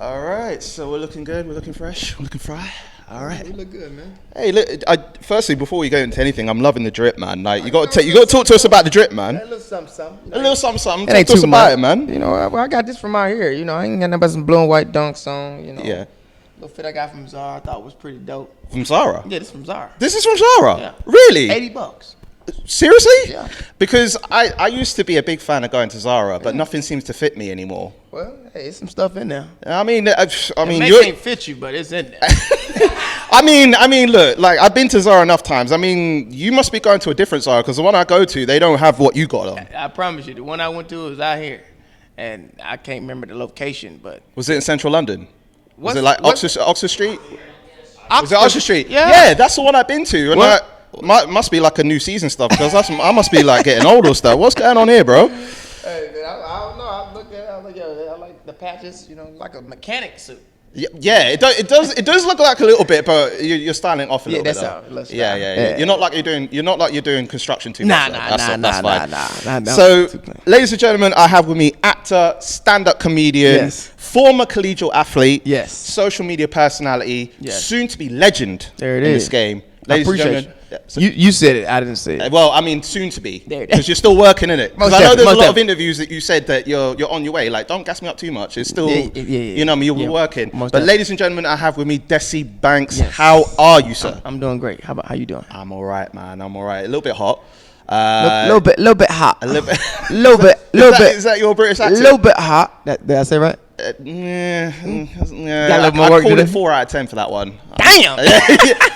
All right, so we're looking good. We're looking fresh. We're looking fry. All right. We look good, man. Hey, look. Firstly, before we go into anything, I'm loving the drip, man. Like you got to talk to us about the drip, man. A little something. A little something. It ain't Talk to us too about much. it, man. You know, I got this from out here. You know, I ain't got nothing but some blue and white dunks on. You know. Yeah. Little fit I got from Zara. I thought was pretty dope. From Zara. Yeah, this from Zara. This is from Zara. Yeah. Really? $80. Seriously? Yeah. Because I used to be a big fan of going to Zara, but nothing seems to fit me anymore. Well, hey, it's some stuff in there. I mean, It you can't fit you, but it's in there. I mean, look, like I've been to Zara enough times. I mean, you must be going to a different Zara because the one I go to, they don't have what you got on. I promise you, the one I went to was out here, and I can't remember the location, but Was it in central London? Was What's- it like what's- Oxford Street? Oxford. Was it Oxford Street? Yeah. That's the one I've been to. And What? must be like a new season stuff because I must be like getting old or stuff. What's going on here, bro? Hey, man, I don't know. I look at it, I like the patches, you know, like a mechanic suit. Yeah, it does look like a little bit, but you're styling off a little bit. that's though. how it looks. Yeah. You're not like you're doing construction too much. That's fine. Nah. So, ladies and gentlemen, I have with me actor, stand-up comedian, Yes. former collegiate athlete, Yes. social media personality, Yes. soon to be legend There it in is. this game. I Ladies and appreciate gentlemen, yeah, so- you said it. I didn't say it. well, I mean, soon to be, There it is. because you're still working in it. Because Most I know there's a definitely, lot most of interviews that you said that you're on your way. Like, don't gas me up too much. It's still, Yeah. you know, you're Yeah. working. Most But definitely. ladies and gentlemen, I have with me Desi Banks. Yes. How are you, sir? I'm doing great. How you doing? I'm all right, man. I'm all right. A little bit hot. Little bit hot. A little bit. little bit. Is that your British accent? Little bit hot. Did I say right? Yeah. Got a little more I'd work call to it do. 4 out of 10 for that one. Damn.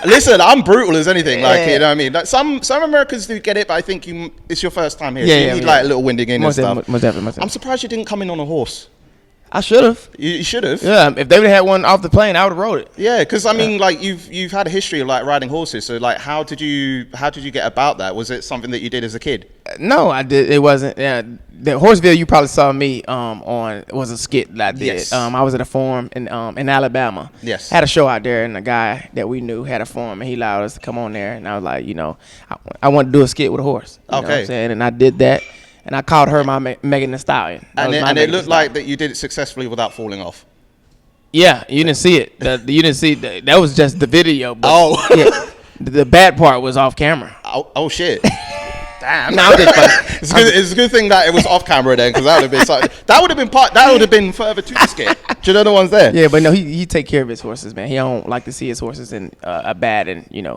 Listen, I'm brutal as anything. Like, Yeah. you know what I mean? Like, some Americans do get it, but I think it's your first time here. Yeah, so you yeah, need yeah. like a little winding in Most and stuff. definitely, most definitely. I'm surprised you didn't come in on a horse. I should have. You should have. Yeah, if they would have had one off the plane, I would have rode it. Yeah, because I mean, like you've had a history of like riding horses. So like, how did you get about that? Was it something that you did as a kid? No, I did. It wasn't. Yeah, the Horseville. You probably saw me on. It was a skit that I did. Yes. I was at a farm in Alabama. Yes. Had a show out there, and a guy that we knew had a farm, and he allowed us to come on there. And I was like, you know, I wanted to do a skit with a horse. You know what Okay. I'm saying? And I did that, and I called her my Megan Thee Stallion. That was my And it Megan Thee looked Stallion. like that you did it successfully without falling off. Yeah, you didn't see it. You didn't see that was just the video. But Oh. yeah, the bad part was off camera. Oh shit. Damn. No, I'm just fucking- It's a good thing that it was off camera then, because that would have been something. That would have been further to the skit. Do you know the ones there? Yeah, but no, he take care of his horses, man. He don't like to see his horses in a bad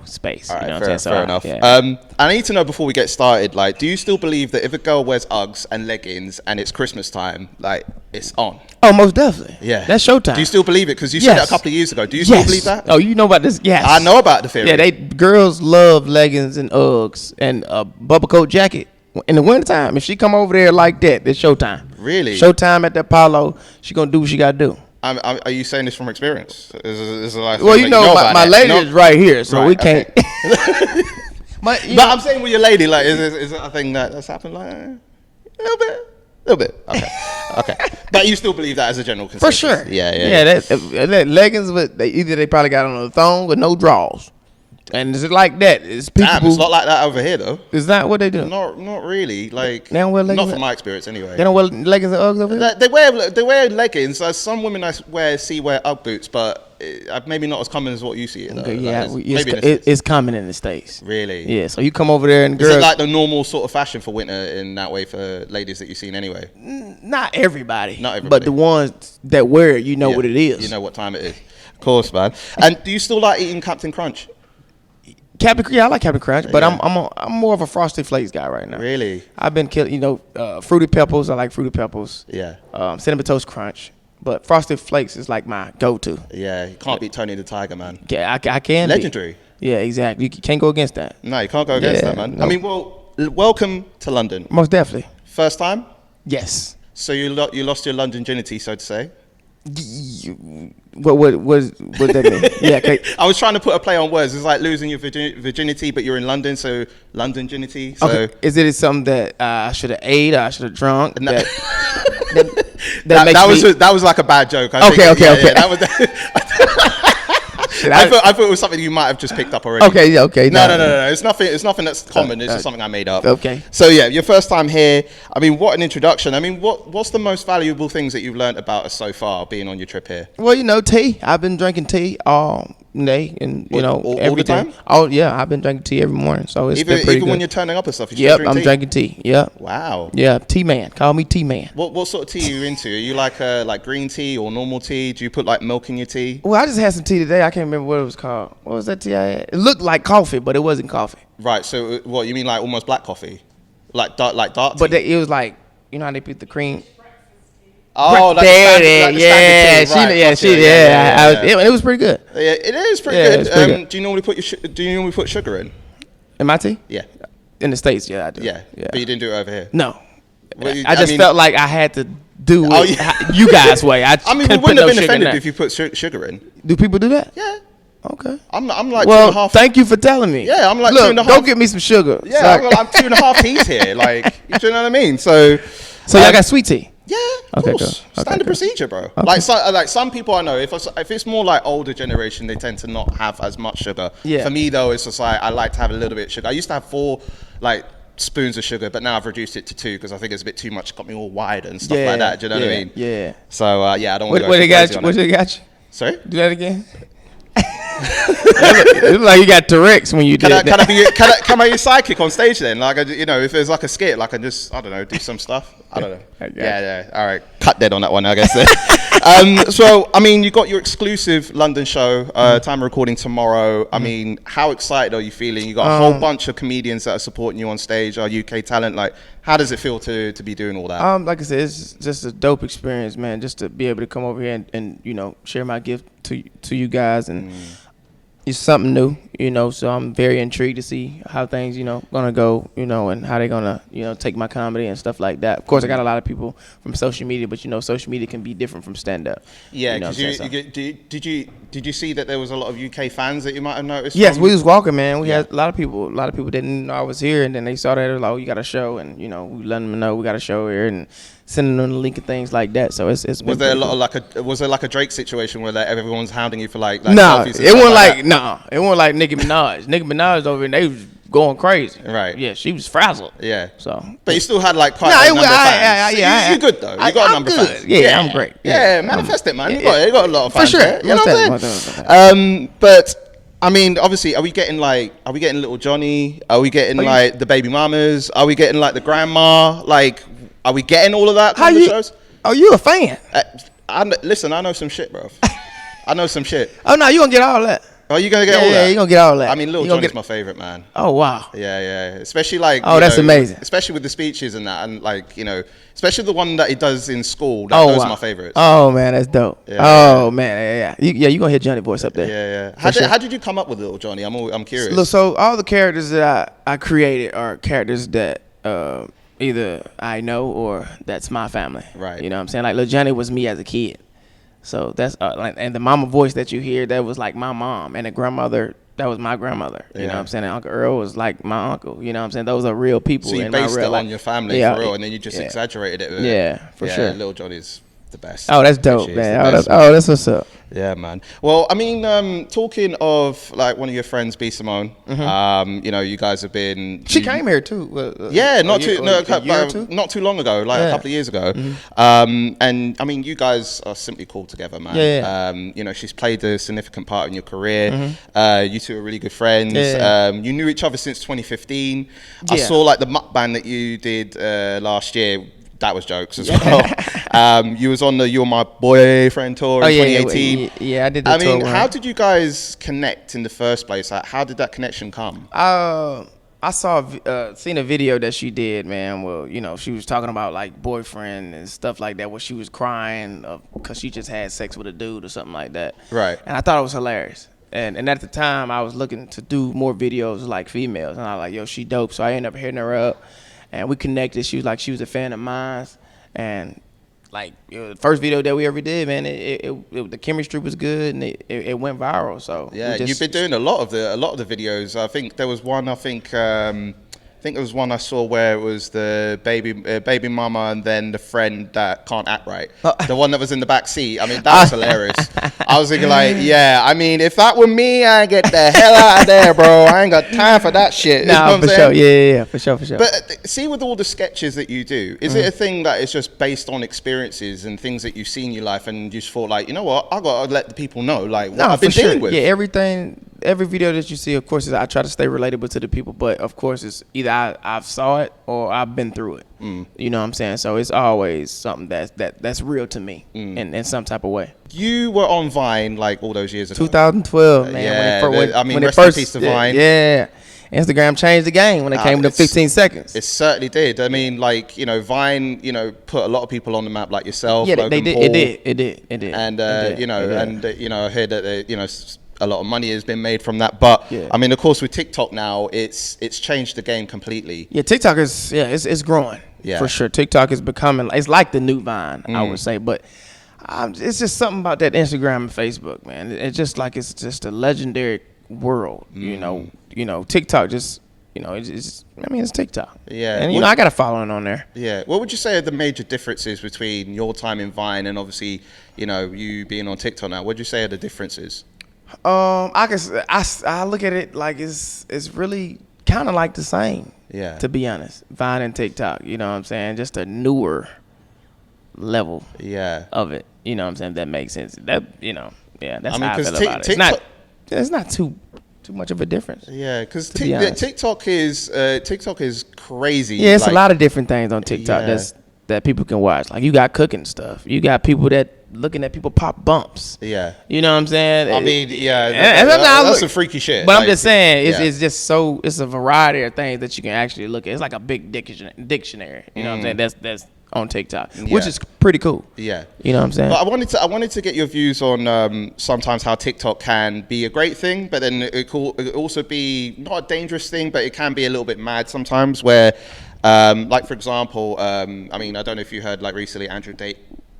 space. All right, you know fair, what I'm saying? fair enough. Yeah. I need to know before we get started, like, do you still believe that if a girl wears Uggs and leggings and it's Christmas time, like, it's on? Oh, most definitely. Yeah. That's showtime. Do you still believe it? Because you said it Yes. a couple of years ago. Do you still believe that? Oh, you know about this? Yes. I know about the theory. Yeah, girls love leggings and Uggs and a bubble coat jacket. In the wintertime, if she come over there like that, it's showtime. Really? Showtime at the Apollo. She gonna do what she gotta do. Are you saying this from experience? Is it like Well, you know, about my it? lady No? is right here, so Right, we can't. okay. But But I'm saying with your lady, like, is it a thing that's happened? Like, a little bit. Okay. But you still believe that as a general For consensus? sure. Yeah. That leggings with they probably got on a thong with no drawers, and it's like that. It's people. Damn, it's not like that over here though. Is that what they do? Not really. Like, They don't wear leggings? not from my experience anyway. They don't wear leggings and Uggs over here. Like, they wear leggings. Some women I see wear Ugg boots, but maybe not as common as what you see it. Though. Okay, Like, yeah, maybe in the States. it's common in the States. Really? Yeah, so you come over there and Is it girls, like the normal sort of fashion for winter in that way for ladies that you've seen anyway? not everybody, Not everybody. but the ones that wear it, you know Yeah, what it is. You know what time it is. Of course, man. And do you still like eating Captain Crunch? I like Captain Crunch, but Yeah. I'm more of a Frosted Flakes guy right now. Really? I've been killing, Fruity Pebbles. I like Fruity Pebbles. Yeah. Cinnamon Toast Crunch, but Frosted Flakes is like my go-to. Yeah, you can't beat Tony the Tiger, man. Yeah, I can. be. Legendary. Yeah, exactly. You can't go against that. No, you can't go against Yeah, that, man. no. I mean, well, welcome to London. Most definitely. First time? Yes. So you lost your London virginity, so to say. What that mean? Yeah. Okay. I was trying to put a play on words. It's like losing your virginity, but you're in London, so London virginity. So Okay. Is it something that I should have ate? Or I should have drunk? No. That makes me- that was like a bad joke. I Okay, think. okay. That was I thought it was something you might have just picked up already. Okay, yeah, okay. No. It's nothing. It's nothing that's common. It's just something I made up. Okay. So yeah, your first time here. I mean, what an introduction. I mean, what's the most valuable things that you've learned about us so far, being on your trip here? Well, tea. I've been drinking tea all day, and all every the time. day. Oh yeah, I've been drinking tea every morning. So it's been pretty even good. when you're turning up and stuff. I'm drinking tea. Yep. Wow. Yeah, tea man. Call me tea man. What sort of tea are you into? Are you like green tea or normal tea? Do you put like milk in your tea? Well, I just had some tea today. I can't remember what it was called. What was that tea I had? It looked like coffee, but it wasn't coffee. Right. So what you mean, like almost black coffee, like dark tea? But it was like, you know how they put the cream. Oh, like the standard tea. Right, It was pretty good. Yeah, it is pretty Yeah, good. it's pretty good. Do you normally put sugar in? In my tea? Yeah. In the States, yeah, I do. Yeah. But you didn't do it over here. No. Well, I just felt like I had to do it you guys' way. I mean, we wouldn't have been offended if you put sugar in. Do people do that? Yeah. Okay. I'm like well, 2.5. Thank you for telling me. Yeah, I'm like Look, 2.5. Go get me some sugar. Yeah, I'm 2.5 teas here. Like, you know what I mean? So y'all got sweet tea? Yeah, of okay, course. cool. Standard procedure, bro. Okay. Like some people I know, if it's more like older generation, they tend to not have as much sugar. Yeah. For me though, it's just like I like to have a little bit of sugar. I used to have 4 like spoons of sugar, but now I've reduced it to 2 because I think it's a bit too much. Got me all wide and stuff like that. Do you know what I mean? Yeah. So yeah, I don't want to go What too they got crazy you? on What it. they got you? Sorry? Do that again. It look like you got Tourette's when you did that. Can I be psychic on stage then? Like, if there's like a skit, like I don't know, do some stuff. I don't know. Yeah. All right, cut dead on that one, I guess. So, I mean, you got your exclusive London show, time of recording tomorrow. I mean, how excited are you feeling? You got a whole bunch of comedians that are supporting you on stage, our UK talent. Like, how does it feel to be doing all that? Like I said, it's just a dope experience, man. Just to be able to come over here and share my gift to you guys, and it's something new, so I'm very intrigued to see how things, gonna go, and how they're gonna, take my comedy and stuff like that. Of course, I got a lot of people from social media, but social media can be different from stand up. Yeah, because did you see that there was a lot of UK fans that you might have noticed? Yes, we was walking, man. We had a lot of people didn't know I was here, and then they saw that, they were like, oh, you got a show, and we let them know we got a show here, and sending them the link and things like that. So it's was there a lot of was there like a Drake situation where like everyone's hounding you for like no, selfies? It wasn't like Nicki Minaj. Nicki Minaj over and they was going crazy. Right. Yeah, she was frazzled. Yeah. So, but you still had like quite a number of fans. You're good though. You got a number of fans. Yeah, I'm great. Yeah, manifest it, man. You got a lot of fans. For sure. You know what I'm saying? But I mean, obviously, are we getting Little Johnny? Are we getting like the baby mamas? Are we getting like the grandma? Like, are we getting all of that from the shows? Oh, you a fan? Listen, I know some shit, bro. I know some shit. Oh no, you gonna get all that. Oh, you gonna get all that? Yeah, you gonna get all that. I mean, Lil Johnny's my favorite, man. Oh wow. Yeah. Especially like. Oh, that's amazing. Especially with the speeches and that, and like especially the one that he does in school. Those are my favorites. Oh man, that's dope. Yeah, oh man, yeah. You gonna hear Johnny voice up there? Yeah. How did you come up with Lil Johnny? I'm curious. Look, so all the characters that I created are characters that either I know or that's my family. Right. You know what I'm saying? Like Lil Johnny was me as a kid. So that's and the mama voice that you hear, that was like my mom, and the grandmother, that was my grandmother. You know what I'm saying? And Uncle Earl was like my uncle. You know what I'm saying? Those are real people. So you based it on your family for real, and then you just exaggerated it. For sure. Lil Johnny's the best. Oh, that's dope, man. That's what's up. Yeah, man. Well, I mean, talking of like one of your friends, B Simone. You guys have been. She came here too. Not too long ago, like a couple of years ago. And I mean, you guys are simply cool together, man. She's played a significant part in your career. You two are really good friends. You knew each other since 2015. I saw like the mukbang that you did last year. That was jokes as well. You was on the You're My Boyfriend tour in 2018. Yeah, I did the tour. I mean, how did you guys connect in the first place? Like, how did that connection come? I seen a video that she did, man. Well, she was talking about like boyfriend and stuff like that, where she was crying because she just had sex with a dude or something like that. Right. And I thought it was hilarious. And at the time, I was looking to do more videos like females, and I was like, yo, she dope. So I ended up hitting her up. And we connected. She was a fan of mine, and like the first video that we ever did, man, the chemistry was good, and it went viral. So you've been doing a lot of the videos. I think there was one. I think think there was one I saw where it was the baby mama and then the friend that can't act right. The one that was in the back seat. I mean, that was hilarious. I was thinking like, yeah, I mean, if that were me, I'd get the hell out of there, bro. I ain't got time for that shit. Nah, you know for sure. Yeah, for sure. But see, with all the sketches that you do, is it a thing that is just based on experiences and things that you've seen in your life, and you just thought like, you know what, I gotta let the people know like what I've been dealing with? Yeah, every video that you see, of course, I try to stay relatable to the people, but of course, it's either I've saw it or I've been through it. You know what I'm saying? So it's always something that's real to me in some type of way. You were on Vine like all those years ago. 2012, man. Yeah, when rest in peace to Vine. Yeah. Instagram changed the game when it came to 15 seconds. It certainly did. I mean, like, you know, Vine, you know, put a lot of people on the map like yourself. Yeah, Logan they did. Paul. It did. And, you know, I heard that, you know, a lot of money has been made from that. But, I mean, of course, with TikTok now, it's changed the game completely. Yeah, TikTok is, it's growing. Yeah. For sure. TikTok is becoming, it's like the new Vine, I would say. But it's just something about that Instagram and Facebook, man. It's just like, it's just a legendary world, you know, TikTok just, you know, it's TikTok. Yeah. And, you know, I got a following on there. Yeah. What would you say are the major differences between your time in Vine and obviously, you know, you being on TikTok now? What would you say are the differences? I look at it like it's really kind of like the same. Yeah. To be honest, Vine and TikTok, you know what I'm saying? Just a newer level. Yeah. Of it, you know what I'm saying? That makes sense. That, you know, yeah. That's how I feel about it. It's not too much of a difference. Yeah, because TikTok is crazy. Yeah, it's like, a lot of different things on TikTok that people can watch. Like, you got cooking stuff. You got people that looking at people pop bumps. Yeah. You know what I'm saying? I mean, yeah, that's some freaky shit. But like, I'm just saying, it's just so, it's a variety of things that you can actually look at. It's like a big dictionary. You know what I'm saying? That's on TikTok, which is pretty cool. Yeah. You know what I'm saying? But I wanted to get your views on sometimes how TikTok can be a great thing, but then it could also be not a dangerous thing, but it can be a little bit mad sometimes where, like, for example, I mean, I don't know if you heard, like, recently Andrew Tate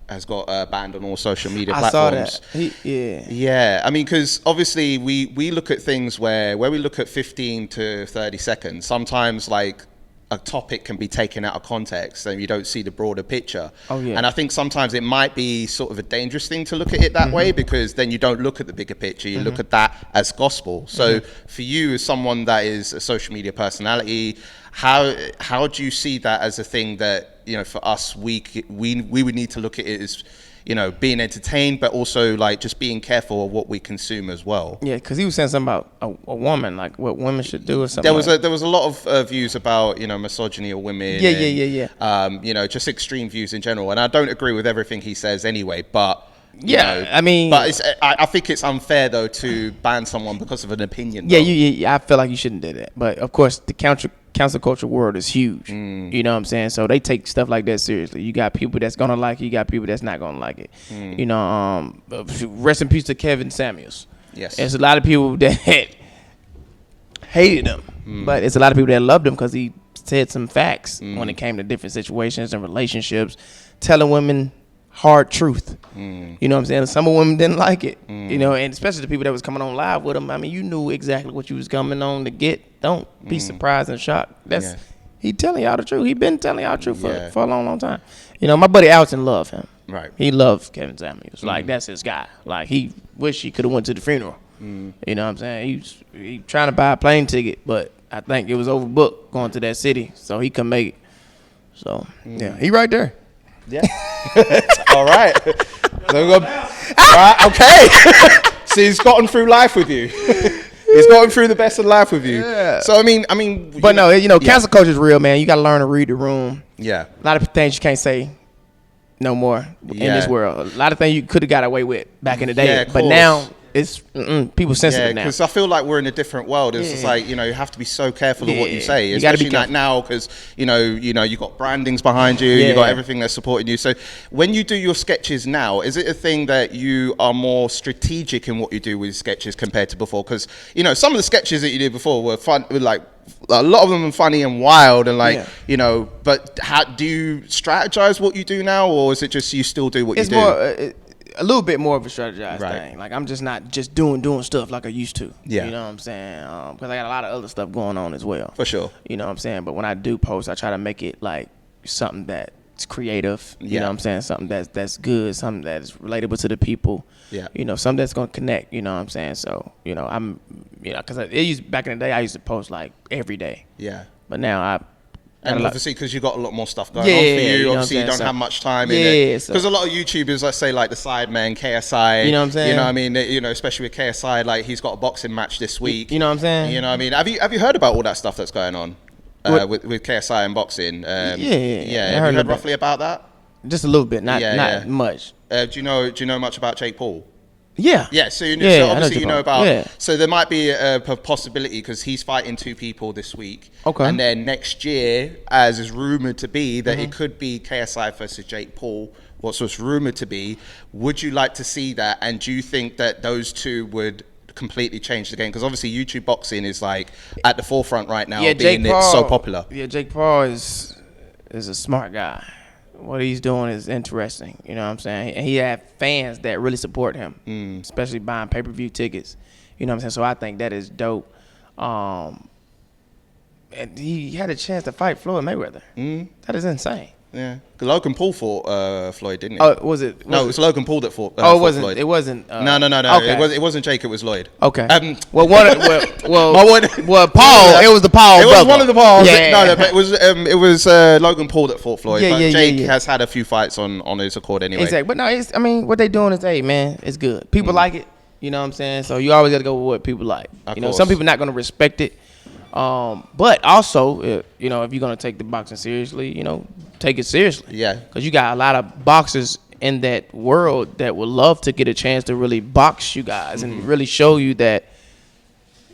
has got banned on all social media platforms. I saw that. Yeah. I mean, because obviously we look at things where we look at 15 to 30 seconds, sometimes, like, a topic can be taken out of context and you don't see the broader picture. Oh, yeah. And I think sometimes it might be sort of a dangerous thing to look at it that way, because then you don't look at the bigger picture, you look at that as gospel. So for you, as someone that is a social media personality, how do you see that as a thing that, you know, for us, we would need to look at it as, you know, being entertained, but also like just being careful of what we consume as well. Yeah, because he was saying something about a woman, like what women should do or something. There was a lot of views about, you know, misogyny of women. Yeah. You know, just extreme views in general, and I don't agree with everything he says anyway. But you know, I mean, but I think it's unfair though to ban someone because of an opinion. Yeah, I feel like you shouldn't do that. But of course, the cancel culture world is huge. You know what I'm saying? So they take stuff like that seriously. You got people that's gonna like it, you got people that's not gonna like it. You know, rest in peace to Kevin Samuels. Yes. There's a lot of people that hated him, but it's a lot of people that loved him because he said some facts when it came to different situations and relationships, telling women hard truth. You know what I'm saying? Some of women didn't like it. You know, and especially the people that was coming on live with him. I mean, you knew exactly what you was coming on to get. Don't be surprised and shocked. He telling y'all the truth. He been telling y'all the truth for a long time. You know, my buddy Alton loved him. Right. He loved Kevin Samuels. Like, that's his guy. Like, he wish he could have went to the funeral. You know what I'm saying? He trying to buy a plane ticket, but I think it was overbooked going to that city, so he couldn't make it. So, yeah, he right there. Yeah. All right. All right. Okay. So he's gotten through life with you. He's gotten through the best of life with you. Yeah. So I mean. But no, you know, cancel culture is real, man. You got to learn to read the room. Yeah. A lot of things you can't say no more in this world. A lot of things you could have got away with back in the day, but now it's people sensitive now. Because I feel like we're in a different world. It's just like, you know, you have to be so careful of what you say, especially like now, because you know you got brandings behind you, you got everything that's supporting you. So when you do your sketches now, is it a thing that you are more strategic in what you do with sketches compared to before? Because you know, some of the sketches that you did before were fun, like a lot of them are funny and wild and like you know. But how do you strategize what you do now, or is it just you still do what you do? a little bit more of a strategized thing. Like I'm just not just doing stuff like I used to. Yeah. You know what I'm saying? Because I got a lot of other stuff going on as well. For sure. You know what I'm saying? But when I do post, I try to make it like something that's creative. You know what I'm saying? Something that's good, something that's relatable to the people. Yeah. You know, something that's gonna connect. You know what I'm saying? So because back in the day I used to post like every day. Yeah. But now and obviously, because you got a lot more stuff going on for you, obviously you don't have much time in it. Because a lot of YouTubers, let's say like the Sidemen, KSI, you know what I'm saying? You know what I mean? You know, especially with KSI, like he's got a boxing match this week. You know what I'm saying? You know what I mean? Have you heard about all that stuff that's going on with KSI and boxing? Yeah. Have you heard roughly about that? Just a little bit, not much. Do you know much about Jake Paul? Yeah. Yeah, so obviously you know about... So there might be a possibility because he's fighting 2 people this week. Okay. And then next year, as is rumoured to be, that it could be KSI versus Jake Paul, what's rumoured to be. Would you like to see that? And do you think that those 2 would completely change the game? Because obviously YouTube boxing is like at the forefront right now, it's so popular. Yeah, Jake Paul is a smart guy. What he's doing is interesting, you know what I'm saying? And he had fans that really support him, especially buying pay-per-view tickets, you know what I'm saying? So I think that is dope. And he had a chance to fight Floyd Mayweather. That is insane. Yeah, because Logan Paul fought Floyd, didn't he? Oh, was it? No, it was Logan Paul that fought. It wasn't. Floyd. It wasn't. No. Okay. It wasn't Jake. It was Lloyd. Okay. Paul. It was the Paul. It was one of the Pauls. Yeah. No, but it was Logan Paul that fought Floyd. But Jake has had a few fights on his accord anyway. Exactly. But no, what they doing is, hey man, it's good. People like it. You know what I'm saying? So you always got to go with what people like. Of you know, course. some people not going to respect it. But also, if you're going to take the boxing seriously, take it seriously. Yeah. Because you got a lot of boxers in that world that would love to get a chance to really box you guys and really show you that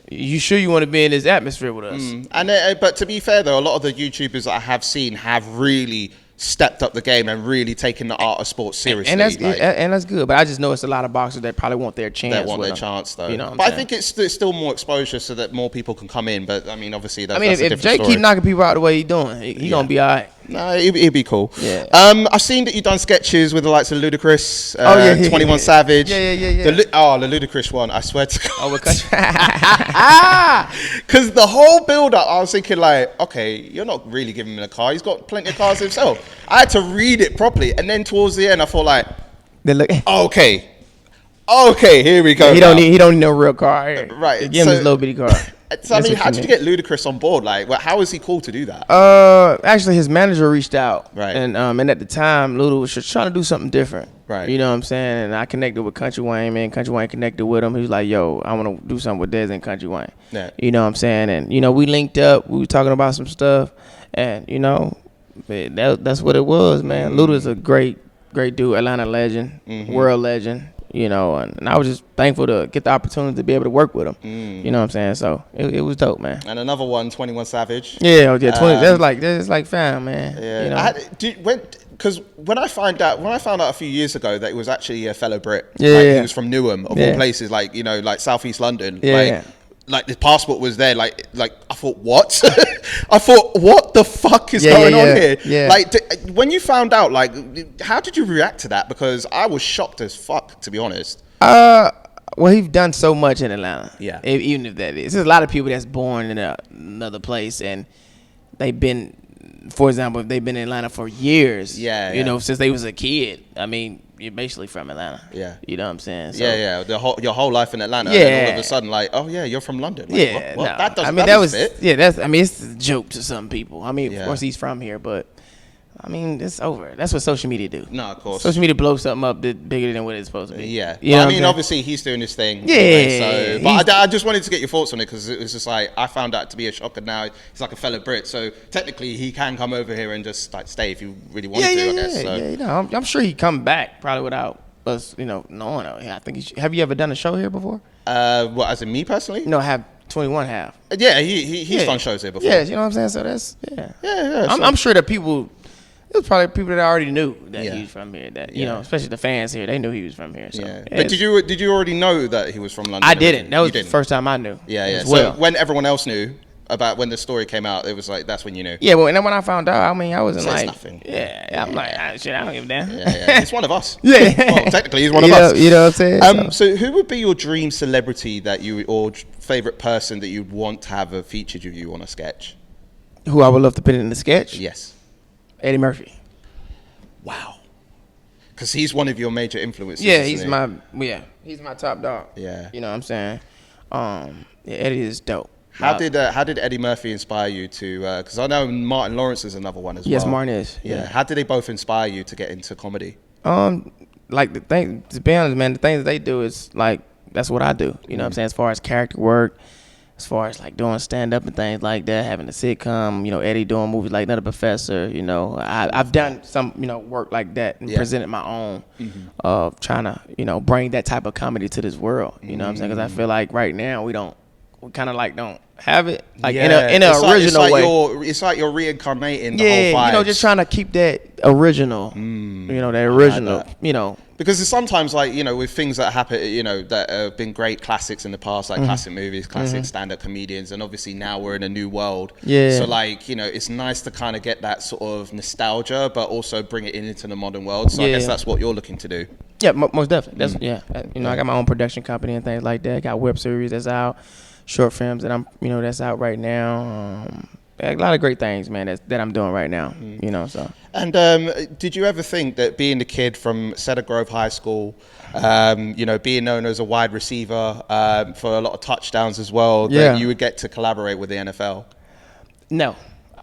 you want to be in this atmosphere with us. But to be fair though, a lot of the YouTubers that I have seen have really stepped up the game and really taken the art of sports seriously. And that's good. But I just know it's a lot of boxers that probably want their chance. They want their chance though. You know but I think it's still more exposure so that more people can come in. But I mean, obviously, that's a different if Jake story. keep knocking people out the way he's doing, he gonna be all right. No, it'd be cool. Yeah. I've seen that you've done sketches with the likes of Ludacris, 21 Savage. Yeah. The Ludacris one, I swear to God. Oh, what country? Because the whole build-up, I was thinking like, okay, you're not really giving him a car. He's got plenty of cars himself. I had to read it properly. And then towards the end, I thought like, okay, here we go. He don't need no real car. Right. Give him his little bitty car. So I mean, how did you get Ludacris on board? Like, how is he cool to do that? Actually, his manager reached out, right? And at the time, Luda was just trying to do something different, right? You know what I'm saying? And I connected with Country Wayne, man. Country Wayne connected with him. He was like, "Yo, I want to do something with Desi and Country Wayne." Yeah. You know what I'm saying? And we linked up. We were talking about some stuff, and that's what it was, man. Luda's a great dude, Atlanta legend, world legend. And I was just thankful to get the opportunity to be able to work with him. You know what I'm saying? So it was dope, man. And another one, 21 Savage. Yeah, 20. That's like fam, man. Yeah. Because when I found out a few years ago that he was actually a fellow Brit. Yeah. Like, he was from Newham of all places, like Southeast London. Yeah. Like the passport was there. Like I thought, what? I thought, what the fuck is going on here? Yeah. Like when you found out, like, how did you react to that? Because I was shocked as fuck, to be honest. Well, he's done so much in Atlanta. Yeah. Even if that is, there's a lot of people that's born in another place and they've been, for example, if they've been in Atlanta for years. Yeah. Since they was a kid. I mean, you're basically from Atlanta. Yeah. You know what I'm saying? So, yeah. Your whole life in Atlanta. Yeah. And all of a sudden, like, oh yeah, you're from London. Like, yeah. what? No. That doesn't. Fit. Yeah. it's a joke to some people. I mean, of course he's from here, but I mean, it's over. That's what social media do. No, of course. Social media blows something up bigger than what it's supposed to be. Yeah. I mean, obviously, he's doing his thing. Yeah. Anyway, but I just wanted to get your thoughts on it because it was just like, I found that to be a shocker now. He's like a fellow Brit. So technically, he can come over here and just like stay if you really wanted to, I guess. So. Yeah. I'm sure he'd come back probably without us, knowing. I think have you ever done a show here before? What, as in me personally? No, have 21 have. Yeah, he's done shows here before. Yeah, you know what I'm saying? So that's, Yeah. I'm sure that people... It was probably people that already knew that he was from here. That especially the fans here, they knew he was from here. So, But did you already know that he was from London? I didn't. That was the first time I knew. Yeah. Well. So when everyone else knew, about when the story came out? It was like that's when you knew. Yeah, well, and then when I found out, I mean, I wasn't like nothing. Yeah, I'm like, shit, I don't give a damn. Yeah, he's one of us. Yeah, well, technically he's one of us. You know what I'm saying? So who would be your dream celebrity that you or favorite person that you'd want to have a featured of you on a sketch? Who I would love to put in the sketch? Yes, Eddie Murphy. Wow. Because he's one of your major influences. Yeah, he's my top dog. Yeah, you know what I'm saying. Eddie is dope. How did Eddie Murphy inspire you to? Because I know Martin Lawrence is another one as well. Yes, Martin is. Yeah. How did they both inspire you to get into comedy? Like the thing, to be honest, man, the things that they do is like that's what I do. You know what I'm saying? As far as character work, as far as like doing stand up and things like that, having a sitcom. You know, Eddie doing movies like Another Professor. You know, I've done some work like that and presented my own of trying to bring that type of comedy to this world. You know what I'm saying? Because I feel like right now we kind of like don't have it like in an original way. It's like you're reincarnating the whole vibe. Just trying to keep that original. That original. Because there's sometimes like with things that happen, that have been great classics in the past, like classic movies, classic stand-up comedians, and obviously now we're in a new world. Yeah. So like it's nice to kind of get that sort of nostalgia, but also bring it into the modern world. So I guess that's what you're looking to do. Yeah, most definitely. That's I got my own production company and things like that. I got web series that's out. Short films that I'm, that's out right now. A lot of great things, man, that I'm doing right now, so. And did you ever think that being the kid from Cedar Grove High School, being known as a wide receiver for a lot of touchdowns as well, that you would get to collaborate with the NFL? No,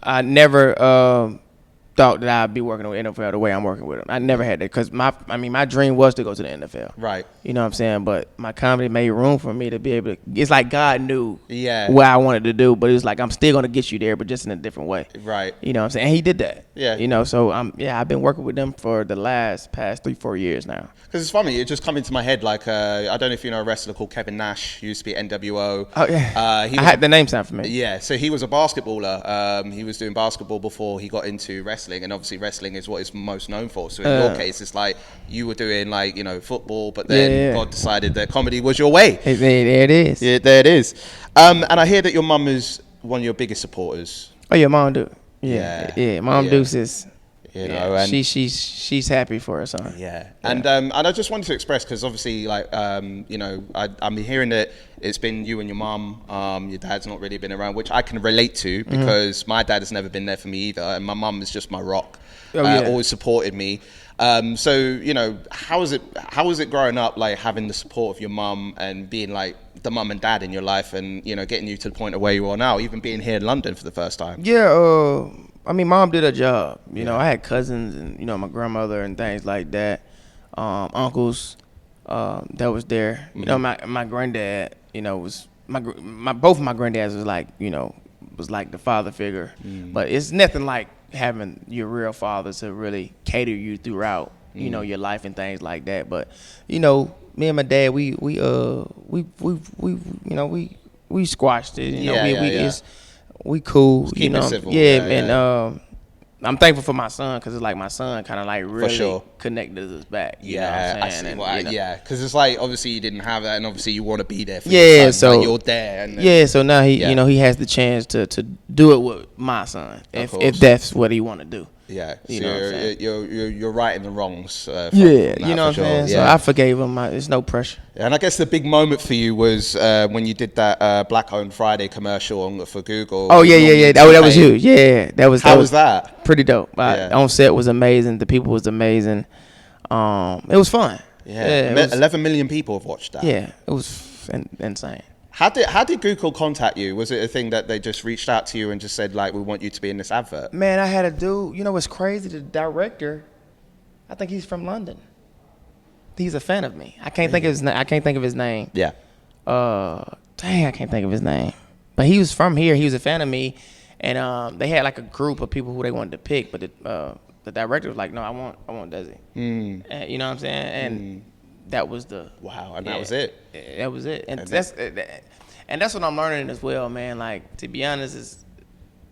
I never thought that I'd be working with NFL the way I'm working with them. I never had that because my dream was to go to the NFL. Right. You know what I'm saying? But my comedy made room for me to be able to. It's like God knew what I wanted to do, but it's like I'm still gonna get you there, but just in a different way. Right. You know what I'm saying? And He did that. Yeah. So I've been working with them for the past 3-4 years now. Because it's funny, it just come into my head like I don't know if you know a wrestler called Kevin Nash. He used to be at NWO. Oh yeah. I had the name sound for me. Yeah. So he was a basketballer. He was doing basketball before he got into wrestling, and obviously wrestling is what he's most known for. So in your case, it's like you were doing like football, but then God decided that comedy was your way. There it is. Yeah, there it is. And I hear that your mum is one of your biggest supporters. Oh yeah, Mom Deuce. Yeah. Mom Deuce is. And she's happy for her son. Yeah. And I just wanted to express because obviously like I'm hearing that it's been you and your mum. Your dad's not really been around, which I can relate to because my dad has never been there for me either, and my mum is just my rock. Always supported me. So how was it growing up, like having the support of your mum and being like the mum and dad in your life, and getting you to the point of where you are now, even being here in London for the first time? Mom did her job. I had cousins and my grandmother and things like that, uncles that was there. My granddad, was both of my granddads was like the father figure, but it's nothing like having your real father to really cater you throughout your life and things like that. But me and my dad, we squashed it. We cool. Keep it civil. And I'm thankful for my son because it's like my son kind of like really connected us back. You know what I'm saying? I see. Because it's like obviously you didn't have that, and obviously you want to be there for your son, so like you're there. And so now he has the chance to do it with my son if that's what he want to do. Yeah, so you're righting the wrongs. You know what I'm saying? So I forgave him. There's no pressure. And I guess the big moment for you was when you did that Black Owned Friday commercial for Google. Oh yeah. That was you. Yeah, that was. How was that? Pretty dope. On set was amazing. The people was amazing. It was fun. Yeah, 11 million people have watched that. Yeah, it was insane. How did Google contact you? Was it a thing that they just reached out to you and just said like, we want you to be in this advert? Man, I had a dude. What's crazy? The director, I think he's from London. He's a fan of me. I can't think of his name. Yeah. Dang, I can't think of his name. But he was from here. He was a fan of me, and they had like a group of people who they wanted to pick. But the director was like, no, I want Desi. And, you know what I'm saying? And that was the and that was it. That was it, and that's what I'm learning as well, man. Like, to be honest,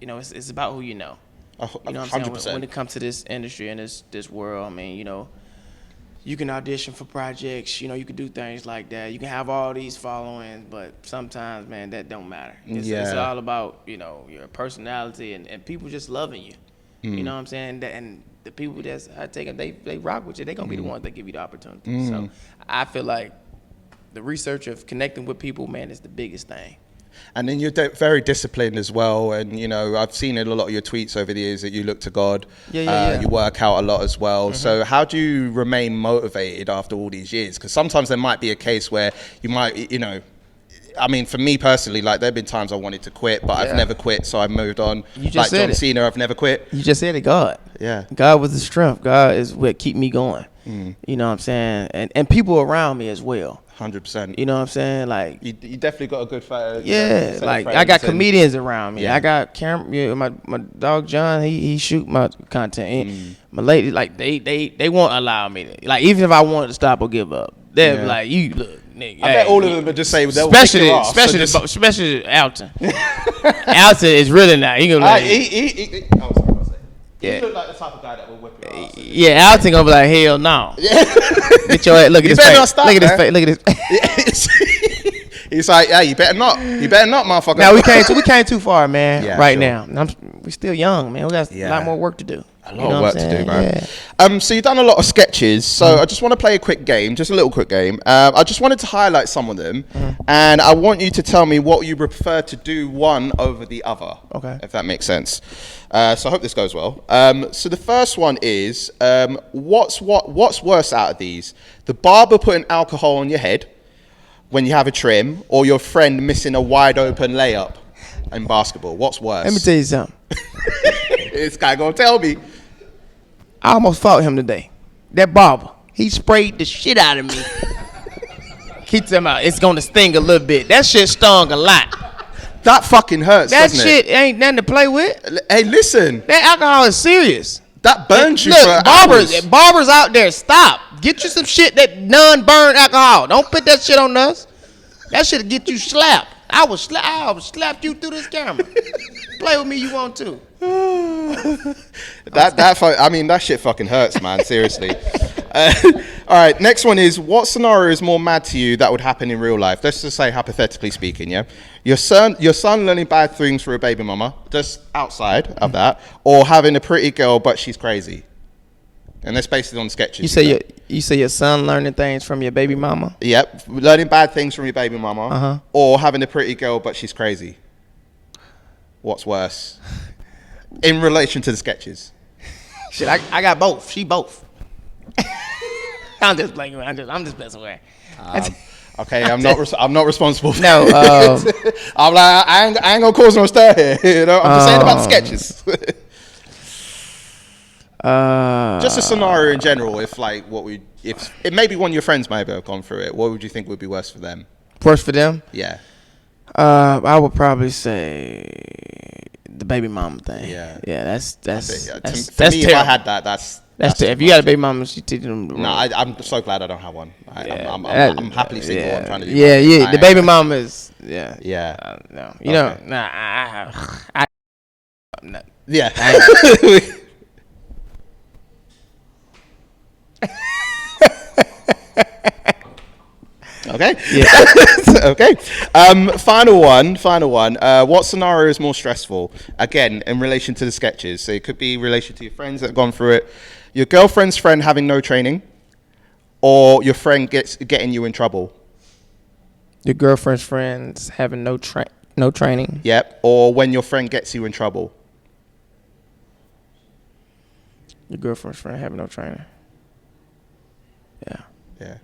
it's about who you know. You know what I'm saying? When it comes to this industry and this world, I mean, you can audition for projects, you can do things like that. You can have all these followings, but sometimes, man, that don't matter. It's all about, your personality and people just loving you. You know what I'm saying? And the people that's taking, they rock with you. They're going to be the ones that give you the opportunity. So I feel like the research of connecting with people, man, is the biggest thing. And then you're very disciplined as well. And, I've seen in a lot of your tweets over the years that you look to God. You work out a lot as well. So how do you remain motivated after all these years? Because sometimes there might be a case where you might, for me personally, like, there have been times I wanted to quit, but I've never quit, so I moved on. You just said John Cena, I've never quit. You just said it, God. Yeah. God was the strength. God is what keep me going. You know what I'm saying? And people around me as well. 100%. You know what I'm saying? Like, you definitely got a good fight. Yeah, like I got comedians around me. I got my dog John. He shoot my content. My lady, like they won't allow me to. Like, even if I wanted to stop or give up, they'll be like, "You look, nigga." I bet all of them would just say, especially Alton. Alton is really not. He gonna like. You look like the type of guy that will whip your ass. Yeah, Alton gonna be like, hell no. Get your ass. Look at this face. Look at this face. Look at this. He's like, yeah, you better not. You better not, motherfucker. Now we came too far, man. Now, we still young, man. We got a lot more work to do. A lot of work to do, man. Yeah. So you've done a lot of sketches. So I just want to play a quick game, just a little quick game. I just wanted to highlight some of them, and I want you to tell me what you would prefer to do one over the other. Okay. If that makes sense. So I hope this goes well. So the first one is, what's worse out of these? The barber putting alcohol on your head when you have a trim, or your friend missing a wide open layup in basketball? What's worse? Let me tell you something. This guy gonna tell me. I almost fought him today. That barber, he sprayed the shit out of me. Keep talking about it's gonna sting a little bit. That shit stung a lot. That fucking hurts. That shit ain't nothing to play with. Hey, listen. That alcohol is serious. That burns you. Look, barbers out there, stop. Get you some shit that non-burn alcohol. Don't put that shit on us. That shit'll get you slapped. I will slap you through this camera. Play with me, you want to. That shit fucking hurts, man. Seriously. All right, next one is, what scenario is more mad to you that would happen in real life? Let's just say hypothetically speaking, yeah. Your son learning bad things for a baby mama, just outside of that, or having a pretty girl but she's crazy. And that's based on sketches. You say your son learning things from your baby mama? Yep, learning bad things from your baby mama, or having a pretty girl but she's crazy. What's worse? In relation to the sketches. Shit, I got both. She both. I'm just playing. I'm just messing with her. Okay, I'm not responsible for no. I'm like, I ain't gonna cause no stir here. You know, I'm just saying about the sketches. Just a scenario in general. If maybe one of your friends maybe have gone through it, what would you think would be worse for them? Worse for them? Yeah. I would probably say the baby mama thing. Yeah. Yeah, that's for me, terrible. if I had that, that's if you got a baby mama, she teaching them. No, I'm so glad I don't have one. I'm happily single. I'm trying to do Yeah. The baby mama is Yeah. No, you know, no. Yeah. Okay. Yeah. Okay. Final one. What scenario is more stressful? Again, in relation to the sketches. So it could be in relation to your friends that have gone through it. Your girlfriend's friend having no training, or your friend getting you in trouble. Your girlfriend's friends having no training. Yep. Or when your friend gets you in trouble. Your girlfriend's friend having no training. Yeah. Yeah.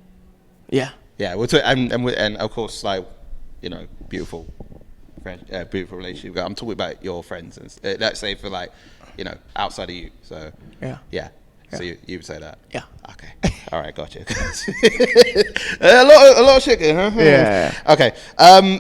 Yeah. Yeah, and of course, like, you know, beautiful relationship. I'm talking about your friends, and let's say for, like, you know, outside of you. So yeah. So you would say that. Yeah. Okay. All right, gotcha. a lot of shit here, huh? Yeah. Okay.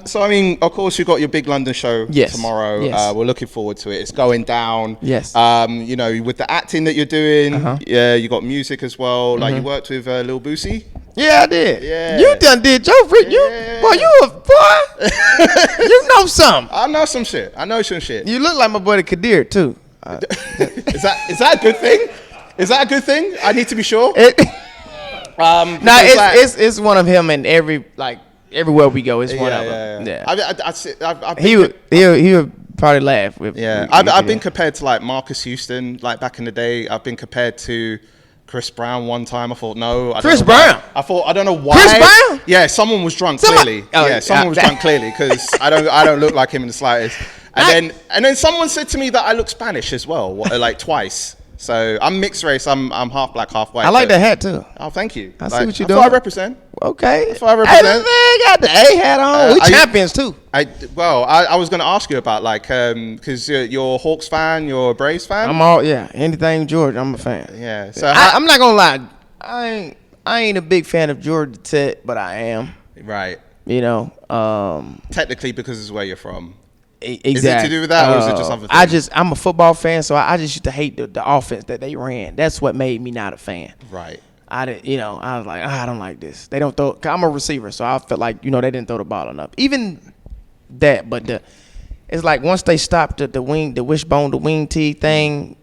So I mean, of course, you've got your big London show tomorrow. Yes. We're looking forward to it. It's going down. Yes. You know, with the acting that you're doing, you got music as well. Like, you worked with Lil Boosie. Yeah, I did. Yeah. You done did your boy, you know something. I know some shit. You look like my buddy Kadir too. Is that a good thing? Is that a good thing? I need to be sure. it's one of him, and everywhere we go, it's one of them. Yeah. He would probably laugh with. Yeah, I've been compared to like Marcus Houston, like back in the day. I've been compared to Chris Brown one time. I thought Chris Brown. I don't know why. Chris Brown. Yeah, someone was drunk clearly. Someone was drunk clearly because I don't look like him in the slightest. And then someone said to me that I look Spanish as well, like twice. So I'm mixed race. I'm half black, half white. I like the hat too. Oh, thank you. I see what you're doing. That's what I represent. Okay. That's what I represent. Hey, got the A hat on. We champions too. I was going to ask you about because you're a Hawks fan, you're a Braves fan. Anything Georgia, I'm a fan. Yeah. So I'm not gonna lie. I ain't a big fan of Georgia Tech, but I am. Right. You know. Technically, because it's where you're from. Exactly. Is it to do with that, or is it just something? I'm a football fan, so I just used to hate the offense that they ran. That's what made me not a fan. Right. I was like, I don't like this. They don't throw. 'Cause I'm a receiver, so I felt like they didn't throw the ball enough. Even that, but it's like once they stopped the wishbone, the wing tee thing,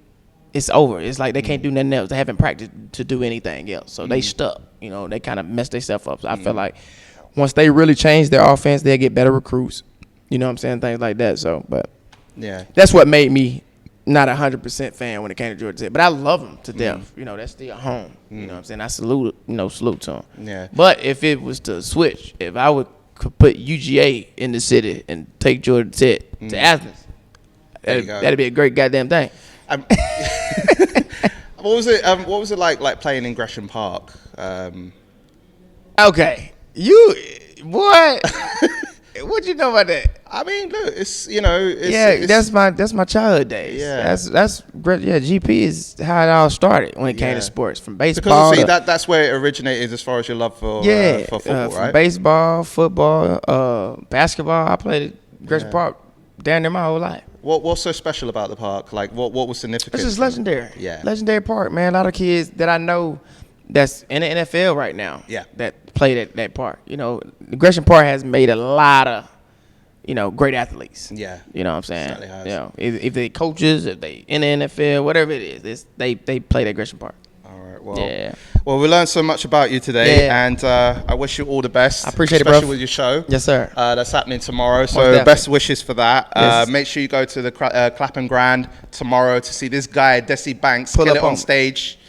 it's over. It's like they can't do nothing else. They haven't practiced to do anything else, so they stuck. They kind of messed themselves up. So I feel like once they really change their offense, they'll get better recruits. You know what I'm saying? Things like that. So, but yeah, that's what made me not 100% fan when it came to Georgia Tech. But I love them to death. That's still home. You know what I'm saying? I salute to them. Yeah. But if it was to switch, if I could put UGA in the city and take Georgia Tech to Athens, that'd be a great goddamn thing. What was it? What was it like playing in Gresham Park? Okay, what? What you know about that? I mean, look, it's that's my childhood days. Yeah, that's great. Yeah, GP is how it all started when it came to sports, from baseball. Because that's where it originated as far as your love for football, right? Baseball, football, basketball. I played at Gresham Park down there my whole life. What's so special about the park? Like, what was significant? It's just legendary. Yeah, legendary park, man. A lot of kids that I know that's in the NFL right now. Yeah, that played at that park. Gresham Park has made a lot of great athletes. Yeah, you know what I'm saying. Certainly has. If they coaches, if they in the NFL, whatever it is, they played at Gresham Park. All right. Well, we learned so much about you today, and I wish you all the best. I appreciate it, bro. Especially with your show. Yes, sir. That's happening tomorrow, so best wishes for that. Yes. Make sure you go to the Clapham Grand tomorrow to see this guy, Desi Banks, kill it on stage.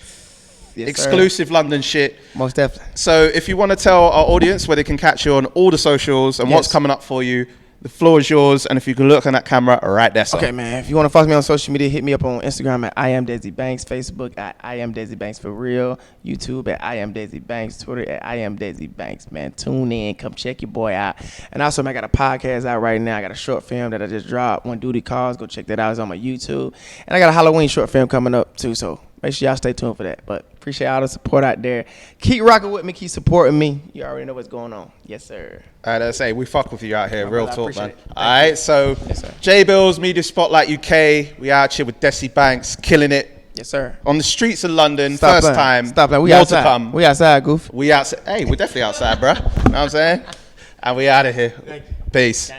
Yes, exclusive sir. London shit. Most definitely. So if you want to tell our audience where they can catch you on all the socials and what's coming up for you, the floor is yours. And if you can look on that camera right there. Okay, man. If you want to follow me on social media, hit me up on Instagram at I am Desi Banks, Facebook at I am Desi Banks for real, YouTube at I am Desi Banks, Twitter at I am Desi Banks. Man, tune in, come check your boy out. And also, man, I got a podcast out right now. I got a short film that I just dropped. When Duty Calls, go check that out. It's on my YouTube. And I got a Halloween short film coming up too. So make sure y'all stay tuned for that. But appreciate all the support out there. Keep rocking with me. Keep supporting me. You already know what's going on. Yes, sir. All right, let's say we fuck with you out here. Real talk, man. All right, right, so J Billz, Media Spotlight UK. We out here with Desi Banks, killing it. Yes, sir. On the streets of London, first time. Stop that. We more outside. To come. We outside, goof. We outside. Hey, we're definitely outside, bro. You know what I'm saying? And we out of here. Peace.